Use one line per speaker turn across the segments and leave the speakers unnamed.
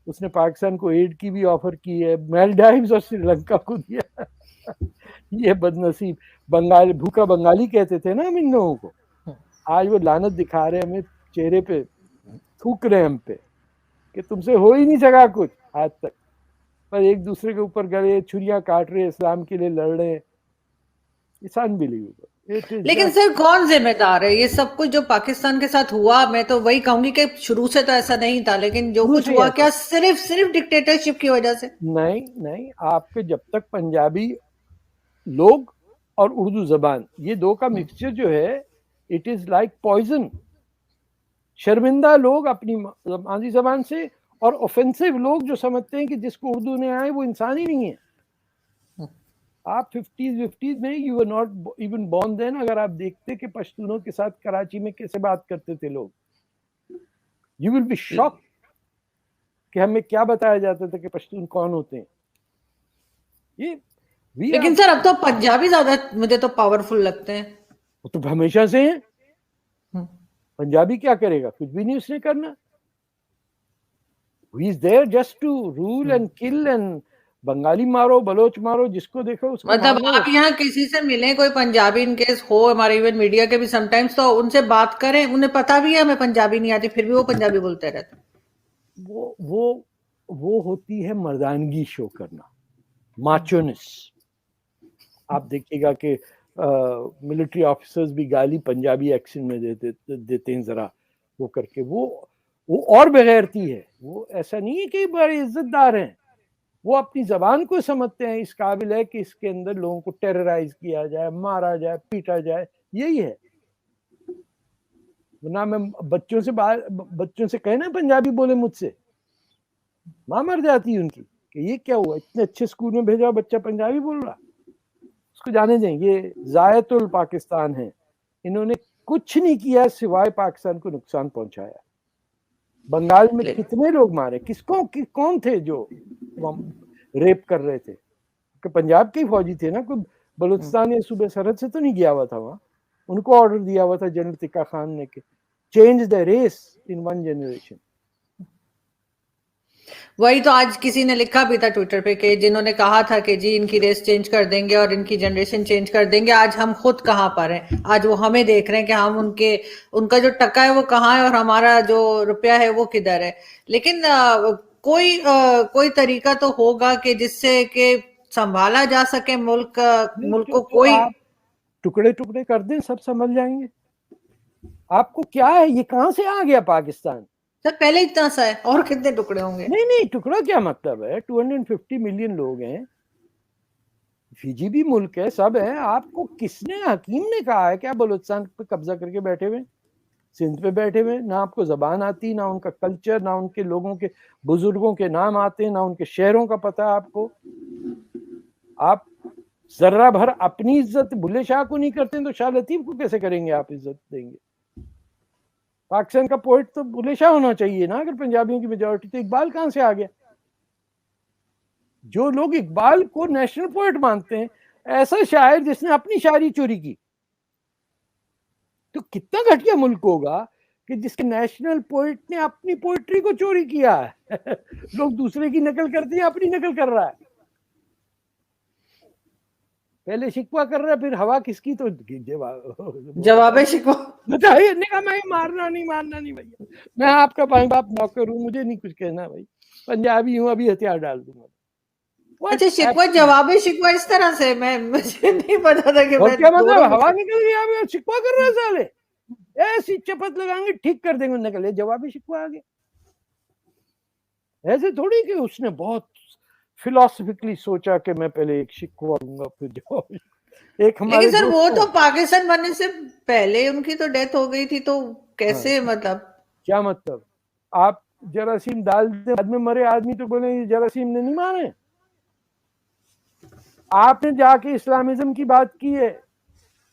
उसने पाकिस्तान को एड की भी ऑफर की है, मालदीव्स और श्रीलंका को दिया। ये बदनसीब बंगाल, भूखा बंगाली कहते थे ना हम इन लोगों को, आज वो लानत दिखा रहे हैं हमें, चेहरे पे थूक रहे हैं हम पे कि तुमसे हो ही नहीं सका कुछ आज तक, पर एक दूसरे के ऊपर गए, छुरियां काट रहे, इस्लाम के लिए लड़ रहे हैं। इट्स अनबिलीवेबल, इट इज
लेकिन
जस्ट।
सर कौन जिम्मेदार है ये सब कुछ जो पाकिस्तान के साथ हुआ? मैं तो वही कहूंगी कि शुरू से तो ऐसा नहीं था, लेकिन जो
शुरू
कुछ
से ही
हुआ
ऐसा,
क्या सिर्फ सिर्फ डिक्टेटरशिप की वजह से?
नहीं नहीं, आपके जब तक पंजाबी लोग और उर्दू जबान, ये दो का मिक्सचर जो है, इट इज लाइक पॉइजन। शर्मिंदा लोग अपनी मादरी जबान से, और ऑफेंसिव लोग जो समझते हैं कि जिसको उर्दू नहीं आए वो इंसान ही नहीं है। आप 50s में, you were not even born then, अगर आप देखते कि पश्तूनों के साथ कराची में कैसे बात करते थे लोग, यू विल बी शॉक कि हमें क्या बताया जाता था कि पश्तून कौन होते हैं। ये वी आर,
लेकिन सर अब तो पंजाबी ज्यादा मुझे तो पावरफुल लगते हैं।
वो तो हमेशा से है। पंजाबी क्या करेगा? कुछ भी नहीं उसने करना। He is there just to rule and kill, and Bengali मारो, बलोच मारो, जिसको देखो उसको
मतलब
मारो।
आप यहाँ किसी से मिले, कोई पंजाबी इन केस हो, हमारे इवन मीडिया के भी समटाइम्स, तो उनसे बात करें, उन्हें पता भी है हमें पंजाबी नहीं आती, फिर भी वो पंजाबी बोलते रहते हैं।
वो वो वो होती है मर्दानगी शो करना, माचोनिस। आप देखिएगा कि मिलिट्री ऑफिसर्स भी गाली पंजाबी एक्सेंट में देते हैं जरा वो करके, वो और बेगैरती है। वो ऐसा नहीं है कि बड़े इज्जतदार हैं, वो अपनी जबान को समझते हैं इस काबिल है कि इसके अंदर लोगों को टेरराइज किया जाए, मारा जाए, पीटा जाए, यही है। ना मैं बच्चों से कहे ना पंजाबी बोले मुझसे, माँ मर जाती है उनकी कि ये क्या हुआ, इतने अच्छे स्कूल में भेजा बच्चा पंजाबी बोल रहा। उसको जाने दें, ये जायतुल पाकिस्तान है, इन्होंने कुछ नहीं किया सिवाय पाकिस्तान को नुकसान पहुंचाया। बंगाल में कितने लोग मारे, कौन थे जो रेप कर रहे थे? कि पंजाब के ही फौजी थे ना, कोई बलूचिस्तान या सूबे सरहद से तो नहीं गया हुआ था वहां। उनको ऑर्डर दिया हुआ था जनरल तिक्का खान ने कि change the race in one generation.
वही तो आज किसी ने लिखा भी था ट्विटर पे कि जिन्होंने कहा था कि जी इनकी रेस चेंज कर देंगे और इनकी जनरेशन चेंज कर देंगे, आज हम खुद कहाँ पर हैं। आज वो हमें देख रहे हैं कि हम उनका जो टका है वो कहाँ है और हमारा जो रुपया है वो किधर है। लेकिन कोई तरीका तो होगा कि जिससे कि संभाला जा सके मुल्क को।
तो
कोई
आप टुकड़े टुकड़े कर दें, सब समझ जाएंगे। आपको क्या है, ये कहां से आ गया पाकिस्तान?
सर पहले इतना सा है और कितने टुकड़े होंगे?
नहीं नहीं, टुकड़ा क्या मतलब है? 250 मिलियन लोग हैं, फिजी भी मुल्क है, सब है। आपको किसने, हकीम ने कहा है कि आप बलूचिस्तान पे कब्जा करके बैठे हुए, सिंध पे बैठे हुए? ना आपको जबान आती, ना उनका कल्चर, ना उनके लोगों के बुजुर्गों के नाम आते, ना उनके शहरों का पता आपको। आप जर्रा भर अपनी इज्जत बुल्ले शाह को नहीं करते तो शाह लतीफ को कैसे करेंगे आप इज्जत देंगे? पाकिस्तान का पोइट तो बुल्ले शाह होना चाहिए ना, अगर पंजाबियों की मेजोरिटी। तो इकबाल कहां से आ गया? जो लोग इकबाल को नेशनल पोइट मानते हैं, ऐसा शायर जिसने अपनी शायरी चोरी की, तो कितना घटिया मुल्क होगा कि जिसके नेशनल पोइट ने अपनी पोइट्री को चोरी किया है। लोग दूसरे की नकल करते हैं, अपनी नकल कर रहा है। पहले शिकवा कर रहा है, फिर हवा किसकी, तो
जवाब शिकवा।
बताइए। नहीं, मैं मारना नहीं भैया, मैं आपका भाई बाप नौकर हूँ, मुझे नहीं कुछ कहना भाई, पंजाबी हूँ, अभी हथियार डाल दूंगा।
अच्छा, शिकवा जवाब शिकवा इस तरह से? मुझे नहीं पता था कि
और
मैं
क्या मतलब,
दोनों
हवा
में।
निकल गई, आप शिकवा कर रहे हैं साले, ऐसी चपत लगाएंगे ठीक कर देंगे, निकले जवाबी शिकवा आ गया। ऐसे थोड़ी कि उसने बहुत फिलोसफिकली सोचा कि मैं पहले एक शिकवा दूंगा फिर जवाब। एक
लेकिन
हमारे
सर
दोस्त
वो
हैं।
तो पाकिस्तान बनने से पहले उनकी तो डेथ हो गई थी, तो
हाँ,
कैसे मतलब?
क्या मतलब? आप जरासीम डाल दे, बाद में मरे आदमी तो बोले जरासीम ने नहीं मारे। आपने जाके इस्लामिज्म की बात की है,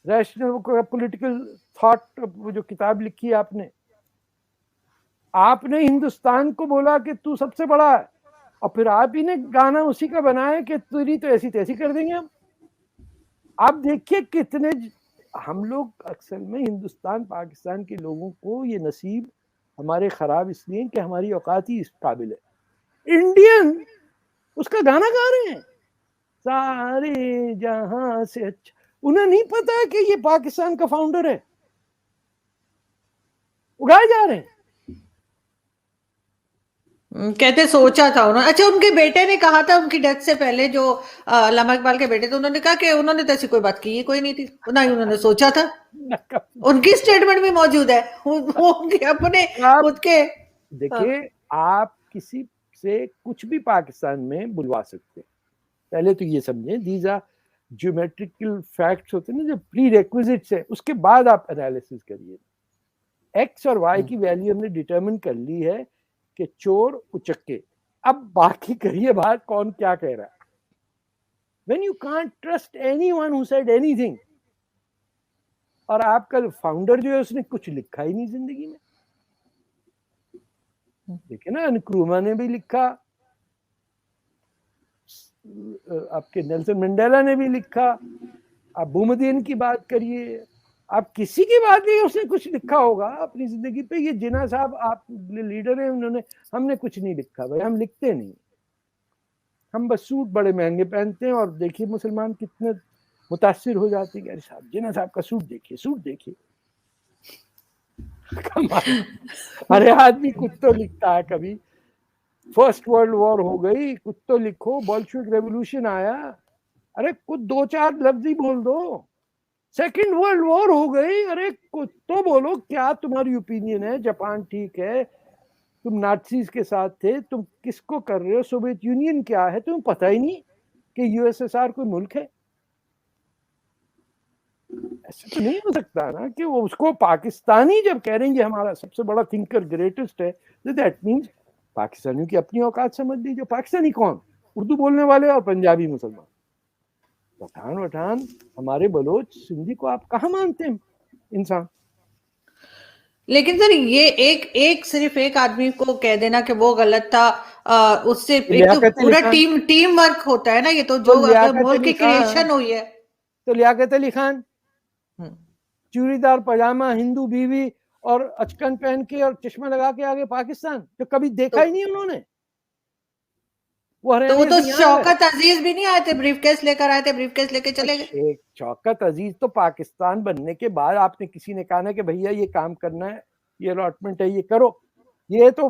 रैशनल पॉलिटिकल थॉट, वो जो किताब लिखी है आपने हिंदुस्तान को बोला कि तू सबसे बड़ा है, और फिर आप ही ने गाना उसी का बनाया कि तेरी तो ऐसी तैसी कर देंगे हम। आप देखिए कितने, हम लोग अक्सर में हिंदुस्तान पाकिस्तान के लोगों को ये नसीब हमारे खराब इसलिए कि हमारी औकात ही इस काबिल है। इंडियन उसका गाना गा रहे हैं, सारे जहां से अच्छा। उन्हें नहीं पता है कि ये पाकिस्तान का फाउंडर है, उड़ाए जा रहे हैं।
कहते सोचा था उन्होंने। अच्छा, उनके बेटे ने कहा था उनकी डेथ से पहले, जो अल्लामा इकबाल के बेटे थे, उन्होंने कहा कि उन्होंने तो ऐसी कोई बात की ही कोई नहीं थी, ना ही उन्होंने सोचा था। उनकी स्टेटमेंट भी मौजूद है, वो उनके अपने
आप
खुद के।
देखिए, आप किसी से कुछ भी पाकिस्तान में बुलवा सकते हैं, पहले तो ये समझें, दीज आर ज्योमेट्रिकल फैक्ट्स होते हैं ना, जो प्री रेक्विजिट्स है, उसके बाद आप एनालिसिस करिए। एक्स और वाई की वैल्यू हमने डिटरमिन कर ली है कि चोर उचक्के, अब बाकी करिए बात कौन क्या कह रहा है। When you can't trust anyone who said anything, और आपका फाउंडर जो है उसने कुछ लिखा ही नहीं जिंदगी में। देखिए ना, नक्रूमा ने भी लिखा, आपके नेल्सन मंडेला ने भी लिखा, आप बुमदीन की बात करिए, आप किसी की बात नहीं, उसने कुछ लिखा होगा अपनी जिंदगी पे। ये जिन्ना साहब आप लीडर हैं, उन्होंने, हमने कुछ नहीं लिखा भाई, हम लिखते नहीं, हम बस सूट बड़े महंगे पहनते हैं। और देखिए मुसलमान कितने मुतासिर हो जाते हैं, अरे साहब जिन्ना साहब का सूट देखिए, सूट देखिए। अरे आदमी कुछ तो लिखता है, कभी फर्स्ट वर्ल्ड वॉर हो गई कुछ तो लिखो, बोल्शेविक रेवोल्यूशन आया, अरे कुछ दो चार लफ्ज ही बोल दो। सेकेंड वर्ल्ड वॉर हो गई, अरे कुछ तो बोलो, क्या तुम्हारी ओपिनियन है, जापान ठीक है, तुम नाज़ीज के साथ थे, तुम किसको कर रहे हो, सोवियत यूनियन क्या है, तुम्हें पता ही नहीं कि यूएसएसआर कोई मुल्क है। ऐसा तो नहीं हो सकता ना कि वो उसको पाकिस्तानी जब कह रहे हैं हमारा सबसे बड़ा थिंकर ग्रेटेस्ट है, तो दैट मीन्स पाकिस्तानियों की अपनी औकात समझ लीजिए। पाकिस्तानी कौन? उर्दू बोलने वाले और पंजाबी मुसलमान। पठान वठान हमारे बलोच सिंधी को आप कहाँ मानते हैं इंसान?
लेकिन सर ये एक सिर्फ एक आदमी को कह देना कि वो गलत था, उससे एक तो पूरा टीम वर्क होता है ना, ये तो जो मुल्क की क्रिएशन हुई है।
तो लियाकत अली खान चूड़ीदार पजामा, हिंदू बीवी और अचकन पहन के और चश्मा लगा के आगे पाकिस्तान, जो कभी देखा ही नहीं उन्होंने।
तो वो तो शौकत अजीज भी नहीं आए थे, ब्रीफकेस लेकर आए थे, ब्रीफकेस लेके चले गए।
शौकत अजीज तो पाकिस्तान बनने के बाद आपने किसी ने कहा ना कि भैया ये काम करना है, ये अलॉटमेंट है, ये करो। ये तो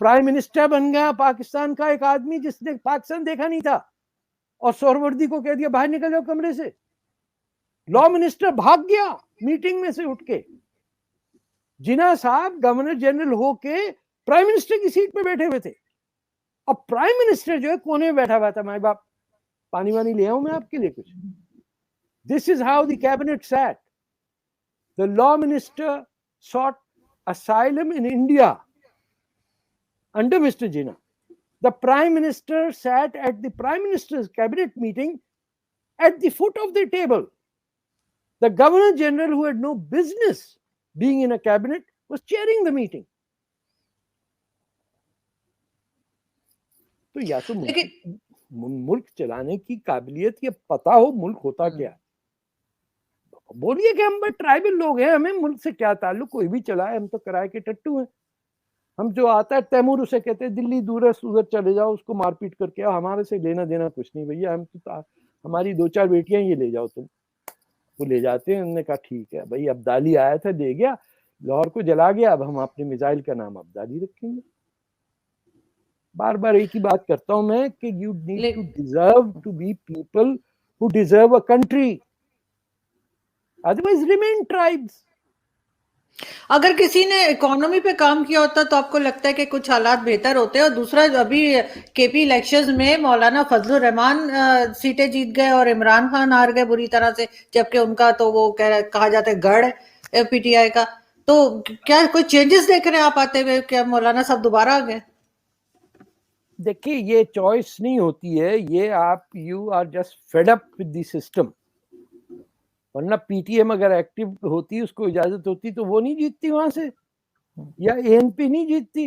प्राइम मिनिस्टर बन गया पाकिस्तान का एक आदमी जिसने पाकिस्तान देखा नहीं था, और सोहरवर्दी को कह दिया बाहर निकल जाओ कमरे से। लॉ मिनिस्टर भाग गया मीटिंग में से उठ के। जिन्ना साहब गवर्नर जनरल होके प्राइम मिनिस्टर की सीट पे बैठे हुए थे, अब प्राइम मिनिस्टर जो है कोने में बैठा हुआ था, माई बाप पानी वानी ले आऊं मैं आपके लिए कुछ। This is how the cabinet sat. The law minister sought asylum in India under Mr. Jinnah. The prime minister sat at the prime minister's cabinet meeting at the foot of the table. The governor general, who had no business being in a cabinet, was chairing the meeting. तो या तो मुल्क चलाने की काबिलियत, ये पता हो मुल्क होता क्या। बोलिए कि हम ट्राइबल लोग हैं, हमें मुल्क से क्या ताल्लुक, कोई भी चलाए, हम तो किराए के टट्टू हैं। हम जो आता है तैमूर उसे कहते हैं दिल्ली दूर है, उधर चले जाओ, उसको मारपीट करके आओ, हमारे से लेना देना कुछ नहीं भैया, हम तो हमारी दो चार बेटियां ये ले जाओ तुम। वो ले जाते हैं। उन्होंने कहा ठीक है भाई, अब्दाली आया था दे गया, लाहौर को जला गया, अब हम अपने मिसाइल का नाम अब्दाली रखेंगे। बार बार एक ही बात करता हूं मैं कि you need to deserve to be people who deserve a country, otherwise remain tribes.
अगर किसी ने इकोनॉमी पे काम किया होता तो आपको लगता है कि कुछ हालात बेहतर होते हैं। और दूसरा, अभी केपी इलेक्शंस में मौलाना फजलुर रहमान सीटें जीत गए और इमरान खान हार गए बुरी तरह से, जबकि उनका तो वो कहा जाता है गढ़ पीटीआई का। तो क्या कोई चेंजेस देख रहे हैं आप आते हुए? क्या मौलाना साहब दोबारा आ गए?
देखिए, ये चॉइस नहीं होती है, ये आप you are just fed up with the system. वरना पीटीएम अगर एक्टिव होती, उसको इजाजत होती, तो वो नहीं जीतती वहां से, या एएनपी नहीं जीतती।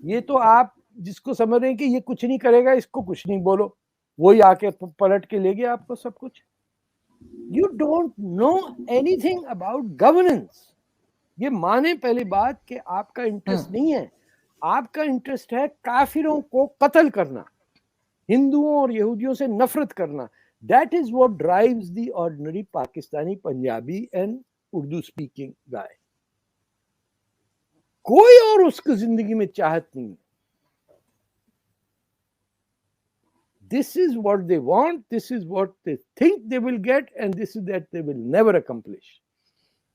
ये तो आप जिसको समझ रहे हैं कि ये कुछ नहीं करेगा, इसको कुछ नहीं बोलो, वही आके पलट के ले गया आपको सब कुछ। You don't know anything about governance. ये माने पहली बात कि आपका इंटरेस्ट नहीं है, आपका इंटरेस्ट है काफिरों को कत्ल करना, हिंदुओं और यहूदियों से नफरत करना. That is what drives the ordinary Pakistani, Punjabi and Urdu speaking guy. कोई और उसकी जिंदगी में चाहत नहीं. This is what they want, this is what they think they will get, and this is that they will never accomplish.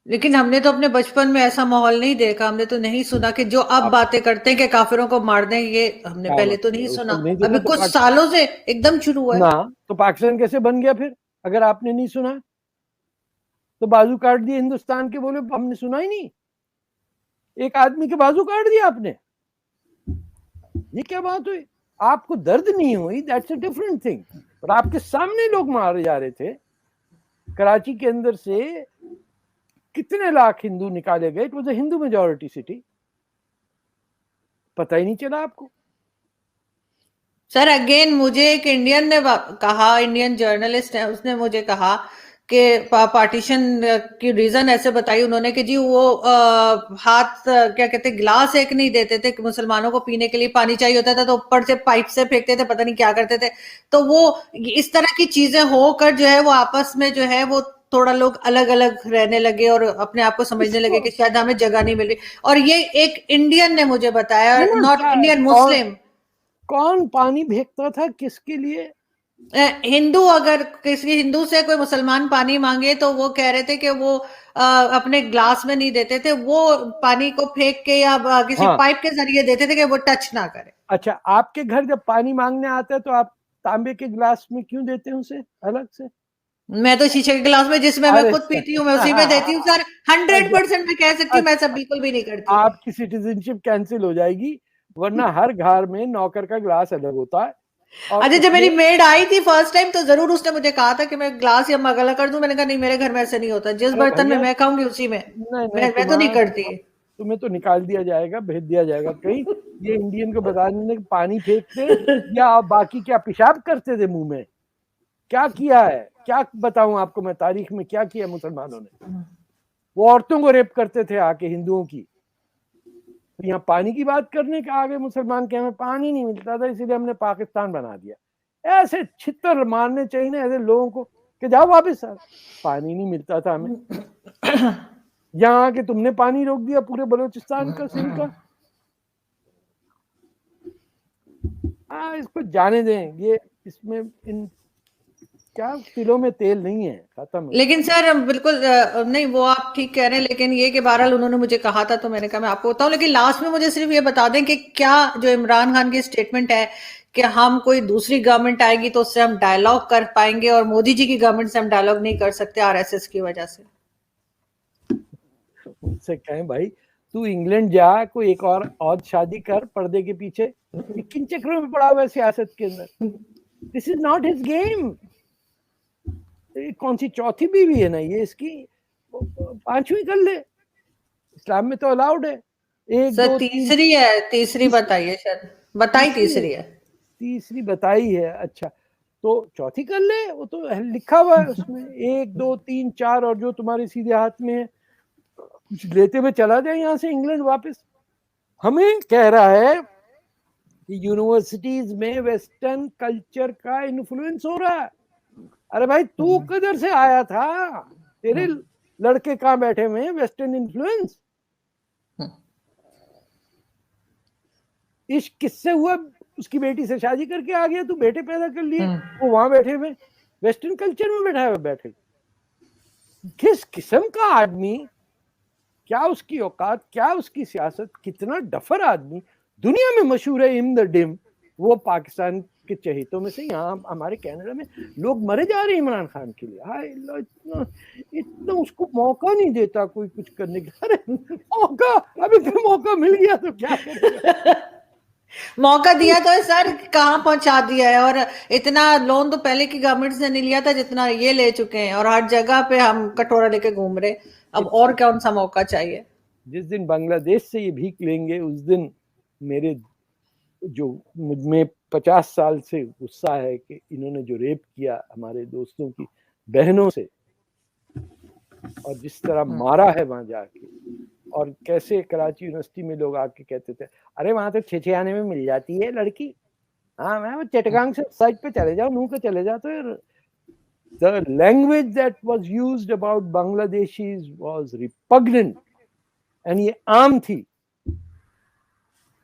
लेकिन हमने तो अपने बचपन में ऐसा माहौल नहीं देखा, हमने तो नहीं सुना कि जो अब बातें करते हैं कि काफिरों को मार दें, ये हमने पहले तो नहीं सुना. अभी कुछ सालों से एकदम शुरू हुआ है
ना. तो पाकिस्तान कैसे बन गया फिर, अगर आपने नहीं सुना तो? बाजू काट दिए हिंदुस्तान के, बोले हमने सुना ही नहीं. एक आदमी के बाजू काट दिया आपने, ये क्या बात हुई? आपको दर्द नहीं हुई, दैट्स अ डिफरेंट थिंग. और आपके सामने लोग मारे जा रहे थे. कराची के अंदर से कितने लाख हिंदू निकाले गए. It was a Hindu majority city. पता ही नहीं चला आपको.
सर अगेन मुझे एक इंडियन ने कहा, इंडियन जर्नलिस्ट है, उसने मुझे कहा कि पार्टीशन की रीजन ऐसे बताई उन्होंने कि जी वो हाथ क्या कहते गिलास एक नहीं देते थे कि मुसलमानों को पीने के लिए पानी चाहिए होता था तो ऊपर से पाइप से फेंकते थे, पता नहीं क्या करते थे. तो वो इस तरह की चीजें होकर जो है वो आपस में जो है वो थोड़ा लोग अलग अलग रहने लगे और अपने आप को समझने लगे कि शायद हमें जगह नहीं मिल रही. और ये एक इंडियन ने मुझे बताया, नॉट इंडियन, मुस्लिम.
कौन पानी फेंकता था किसके लिए?
हिंदू, अगर किसी हिंदू से कोई मुसलमान पानी मांगे तो वो कह रहे थे कि वो अपने ग्लास में नहीं देते थे, वो पानी को फेंक के या किसी पाइप के जरिए देते थे कि वो टच ना करे.
अच्छा, आपके घर जब पानी मांगने आता है तो आप तांबे के गिलास में क्यों देते हैं उसे अलग से?
मैं तो शीशे के गिलास में जिसमें मैं खुद पीती हूँ मैं उसी में देती हूँ सर. 100% मैं कह सकती हूँ, मैं सब बिल्कुल भी नहीं करती.
आपकी सिटीजनशिप कैंसिल हो जाएगी, वरना हर घर में नौकर का गिलास अलग होता है.
अच्छा, जब मेरी मेड आई थी फर्स्ट टाइम तो जरूर उसने मुझे कहा था कि मैं ग्लास या मग अलग कर दूं. मैंने कहा नहीं, मेरे घर में ऐसे नहीं होता, जिस बर्तन में मैं खाऊंगी उसी में. मैं तो नहीं करती.
तुम्हें तो निकाल दिया जाएगा, भेज दिया जाएगा कहीं. ये इंडियन को बताने कि पानी फेंकते या बाकी क्या पेशाब करते थे मुंह में, क्या किया है, क्या बताऊं आपको मैं तारीख में क्या किया मुसलमानों ने. वो औरतों को रेप करते थे आके हिंदुओं की. तो यहाँ पानी की बात करने के आगे मुसलमान के हमें पानी नहीं मिलता था इसलिए हमने पाकिस्तान बना दिया. ऐसे छितर मारने चाहिए ना ऐसे लोगों को कि जाओ वापस आ. पानी नहीं मिलता था हमें, यहाँ आके तुमने पानी रोक दिया पूरे बलूचिस्तान का, सिंध का. इसको जाने दें. ये इसमें इन क्या तिलों में तेल नहीं है, खत्म.
लेकिन सर बिल्कुल नहीं, वो आप ठीक कह रहे हैं, लेकिन ये कि बहरहाल उन्होंने मुझे कहा था तो मैंने कहा मैं आपको बताऊं. लेकिन लास्ट में मुझे सिर्फ ये बता दें कि क्या जो इमरान खान की स्टेटमेंट है कि हम कोई दूसरी गवर्नमेंट आएगी तो उससे हम डायलॉग कर पाएंगे और मोदी जी की गवर्नमेंट से हम डायलॉग नहीं कर सकते आरएसएस की वजह से.
उनसे कहें भाई तू इंग्लैंड जा, कोई एक और शादी कर पर्दे के पीछे. किन चक्रों में पड़ा हुआ है सियासत के अंदर. This is not his game. कौन सी चौथी बीवी है ना ये इसकी, 5वीं कर ले. इस्लाम में तो अलाउड है. एक
सर तीसरी है, तीसरी बताइए सर. बताई तीसरी है,
तीसरी बताई है. अच्छा तो चौथी कर ले, वो तो लिखा हुआ है उसमें 1 2 3 4 और जो तुम्हारे सीधे हाथ में है कुछ लेते हुए चला जाए यहाँ से इंग्लैंड वापस. हमें कह रहा है कि यूनिवर्सिटीज में वेस्टर्न कल्चर का इन्फ्लुएंस हो रहा है. अरे भाई तू किधर से आया था, तेरे लड़के कहाँ बैठे हुए हैं वेस्टर्न इन्फ्लुएंस. इश्क किससे हुआ, उसकी बेटी से शादी करके आ गया, तू बेटे पैदा कर लिए, वो वहां बैठे हुए वेस्टर्न कल्चर में बैठा हुआ बैठे. किस किस्म का आदमी, क्या उसकी औकात, क्या उसकी सियासत, कितना डफर आदमी. दुनिया में मशहूर है इम द डिम. वो पाकिस्तान के चहेतों में से यहाँ हमारे कनाडा में लोग मरे जा रहे हैं इमरान खान के लिए. हाय इतना इतना उसको मौका नहीं देता कोई कुछ करने का. अरे मौका, अभी तो मौका मिल गया तो क्या करेगा.
मौका दिया तो है सर, कहाँ पहुंचा दिया है. और इतना लोन तो पहले की गवर्नमेंट से नहीं लिया था जितना ये ले चुके हैं, और हर जगह पे हम कटोरा लेके घूम रहे. अब और कौन सा मौका चाहिए.
जिस दिन बांग्लादेश से ये भीख लेंगे उस दिन मेरे जो मुझमें 50 साल से गुस्सा है कि इन्होंने जो रेप किया हमारे दोस्तों की बहनों से और जिस तरह मारा है वहां जाके, और कैसे कराची यूनिवर्सिटी में लोग आके कहते थे, अरे वहां तो 6 आने में मिल जाती है लड़की, हाँ मैं चटगांग से साइड पे चले जाओ, नूह पे चले जाओ। तो the language that was used about Bangladeshis was repugnant, and ये आम थी,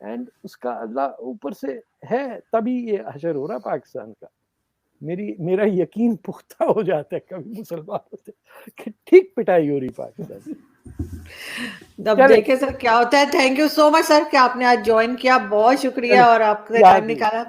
एंड उसका अल्लाह ऊपर से है, तभी ये हशर हो रहा पाकिस्तान का। मेरा यकीन पुख्ता हो जाता है कभी मुसलमानों से कि ठीक पिटाई हो रही पाकिस्तान।
अब देखे सर क्या होता है। Thank you so much sir कि आपने आज ज्वाइन किया, बहुत शुक्रिया और आपका टाइम निकाला।